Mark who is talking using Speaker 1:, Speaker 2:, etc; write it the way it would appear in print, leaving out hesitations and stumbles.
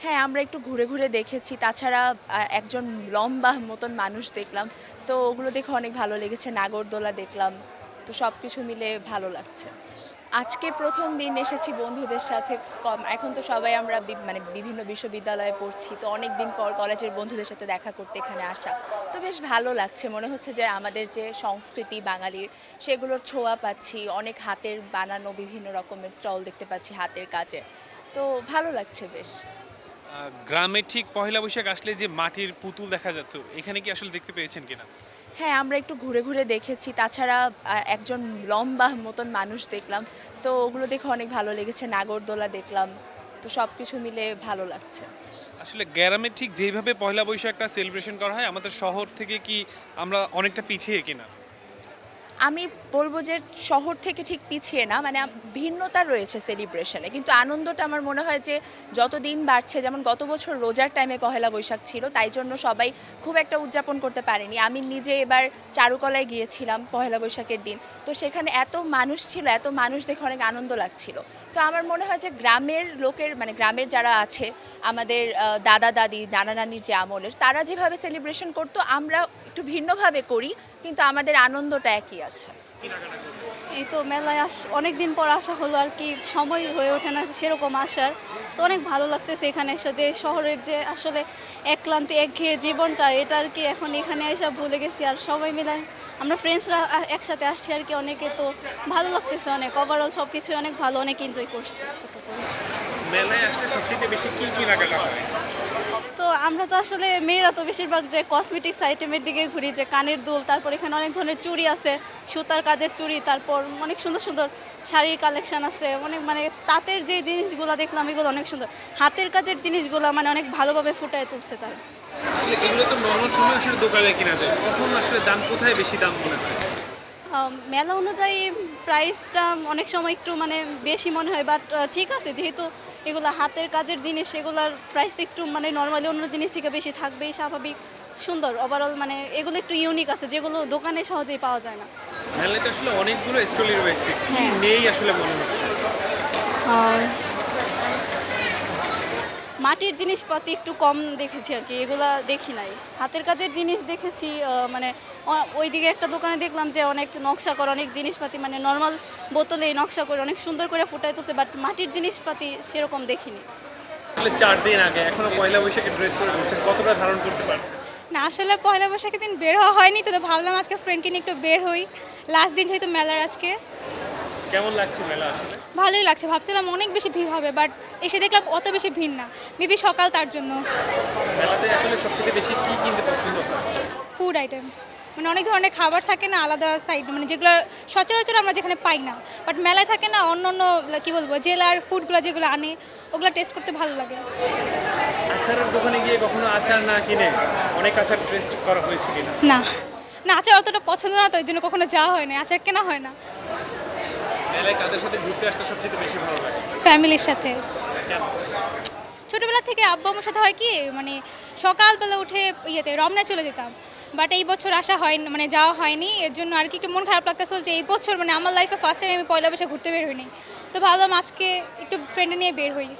Speaker 1: হ্যাঁ, আমরা একটু ঘুরে, ঘুরে দেখেছি। তাছাড়া একজন লম্বা মতন মানুষ দেখলাম। তো ওগুলো দেখে অনেক ভালো লেগেছে। নাগরদোলা দেখলাম। তো সবকিছু মিলে ভালো লাগছে। আজকে ১ম দিন এসেছি বন্ধুদের সাথে। এখন তো সবাই আমরা মানে বিভিন্ন বিশ্ববিদ্যালয়ে পড়ছি। তো অনেকদিন পর কলেজের বন্ধুদের সাথে দেখা করতে এখানে আসা। তো বেশ ভালো লাগছে। মনে হচ্ছে যে আমাদের যে সংস্কৃতি বাঙালির সেগুলোর ছোঁয়া পাচ্ছি। অনেক হাতের বানানো বিভিন্ন রকমের স্টল দেখতে পাচ্ছি হাতের কাজের। তো ভালো লাগছে বেশ।
Speaker 2: গ্রামে ঠিক পহেলা বৈশাখ আসলে যে মাটির পুতুল দেখা যেত, এখানে কি আসলে দেখতে পেয়েছেন কিনা?
Speaker 1: হ্যাঁ, আমরা একটু ঘুরে, ঘুরে দেখেছি। তাছাড়া একজন লম্বা মতন মানুষ দেখলাম। তো ওগুলো দেখে অনেক ভালো লেগেছে। নাগরদোলা দেখলাম। তো সবকিছু মিলে ভালো লাগছে।
Speaker 2: আসলে গ্রামে ঠিক যেইভাবে পহেলা বৈশাখটা সেলিব্রেশন করা হয়, আমাদের শহর থেকে কি আমরা অনেকটা পিছিয়ে কিনা?
Speaker 1: আমি বলব যে শহর থেকে ঠিক পিছিয়ে না, মানে ভিন্নতা রয়েছে সেলিব্রেশনে। কিন্তু আনন্দটা আমার মনে হয় যে যত দিন বাড়ছে, যেমন গত বছর রোজার টাইমে পহেলা বৈশাখ ছিল, তাই জন্য সবাই খুব একটা উদযাপন করতে পারেনি। আমি নিজে এবার চারুকলায় গিয়েছিলাম পহেলা বৈশাখের দিন। তো সেখানে এত মানুষ ছিল, এত মানুষ দেখে অনেক আনন্দ লাগছিল। তো আমার মনে হয় যে গ্রামের লোকের, মানে গ্রামের যারা আছে, আমাদের দাদা দাদি, নানা নানির যে আমলের, তারা যেভাবে সেলিব্রেশন করতো আমরা একটু ভিন্নভাবে করি, কিন্তু আমাদের আনন্দটা একই আছে।
Speaker 3: এই তো মেলায় অনেক দিন পর আসা হলো আর কি, সময় হয়ে ওঠে না সেরকম আসার। তো অনেক ভালো লাগতেছে এখানে এসে, যে শহরের যে আসলে একক্লান্তি একঘেয়ে জীবনটা, এটা আর কি এখন এখানে এসে ভুলে গেছি। আর সবাই মিলে আমরা ফ্রেন্ডসরা একসাথে আসছি আর কি, অনেকে তো ভালো লাগতেছে অনেক। ওভারঅল সব কিছুই অনেক ভালো, অনেক এনজয় করছি।
Speaker 2: মেলায় আসলে সবচেয়ে বেশি কি কেনাকাটা হয়?
Speaker 3: তো আমরা তো আসলে মেয়েরা তো বেশিরভাগ যে কসমেটিক্স আইটেমের দিকে ঘুরি, যে কানের দুল, তারপর এখানে অনেক ধরনের চুড়ি আছে, সুতার কাজের চুড়ি, তারপর অনেক সুন্দর সুন্দর শাড়ির কালেকশন আছে অনেক। মানে তাঁতের যে জিনিসগুলো দেখলাম এগুলো অনেক সুন্দর, হাতের কাজের জিনিসগুলো মানে অনেক ভালোভাবে ফুটিয়ে তুলছে তারা।
Speaker 2: আসলে এগুলো তো নরমাল সময় আসলে দোকানে কিনা যায়, কখন আসলে দাম, কোথায় বেশি দাম মনে হয়?
Speaker 3: মেলা অনুযায়ী প্রাইসটা অনেক সময় একটু মানে বেশি মনে হয়, বাট ঠিক আছে, যেহেতু এগুলো হাতের কাজের জিনিস, এগুলোর প্রাইস একটু মানে নর্মালি অন্য জিনিস থেকে বেশি থাকবেই স্বাভাবিক। সুন্দর ওভারঅল, মানে এগুলো একটু ইউনিক আছে যেগুলো দোকানে সহজেই পাওয়া যায় না।
Speaker 2: মেলাতে আসলে অনেকগুলো স্টলই রয়েছে, কি
Speaker 3: হ্যাঁ।
Speaker 2: নেই আসলে মনে হচ্ছে?
Speaker 3: আর মাটির জিনিসপাতি একটু কম দেখেছি আর কি, এগুলা দেখি নাই। হাতের কাজের জিনিস দেখেছি, মানে ওইদিকে একটা দোকানে দেখলাম যে অনেক নকশা করা অনেক জিনিসপাতি, মানে নর্মাল বোতলে নকশা করে অনেক সুন্দর করে ফুটাই তুলছে, বাট মাটির জিনিসপাতি সেরকম দেখিনি।
Speaker 2: আসলে 4 দিন আগে, এখনো পয়লা বৈশাখে ড্রেস পরে ঘুরছেন, কতটা ধারণ করতে পারছেন?
Speaker 4: না, আসলে পয়লা বৈশাখের দিন বের হওয়া হয়নি, তো ভাবলাম আজকে ফ্রেন্ডকে নিয়ে একটু বের হই। লাস্ট দিন যেহেতু মেলার আজকে।
Speaker 2: কেমন লাগছে মেলা আসলে?
Speaker 4: ভালোই লাগছে, ভাবছিলাম অনেক বেশি ভিড় হবে, বাট এসে দেখলাম অত বেশি ভিড় না, মেবি সকাল তার জন্য।
Speaker 2: মেলাতে আসলে সবথেকে বেশি কি কিনতে পছন্দ হয়?
Speaker 4: ফুড আইটেম, মানে অনেক ধরনের খাবার থাকে না আলাদা সাইড, মানে যেগুলো সচরাচর আমরা যেখানে পাই না, বাট মেলায় থাকে না অন্য অন্য কী বলবো জেলার ফুডগুলো যেগুলো আনে, ওগুলো টেস্ট করতে ভালো লাগে।
Speaker 2: আচারের দোকানে গিয়ে কখনো আচার না কিনে অনেক আচার টেস্ট করা হয়েছে কিনা?
Speaker 4: না না, আচার অতটা পছন্দ না, তো এই জন্য কখনো যাওয়া হয় না, আচার কেনা হয় না।
Speaker 2: মেলায় কাদের সাথে ঘুরতে আসতে সবচেয়ে বেশি ভালো লাগে?
Speaker 4: ফ্যামিলির সাথে।
Speaker 2: কেন?
Speaker 4: ছোটোবেলা থেকে আব্বু আমার সাথে হয় কি, মানে সকালবেলা উঠে রমনায় চলে যেতাম, বাট এই বছর আসা হয়নি, মানে যাওয়া হয়নি, এর জন্য আর কি একটু মন খারাপ লাগতেছিল যে এই বছর মানে আমার লাইফে ফার্স্ট টাইম আমি পয়লা বৈশাখ ঘুরতে বের হইনি। তো ভাবলাম আজকে একটু ফ্রেন্ডে নিয়ে বের হই।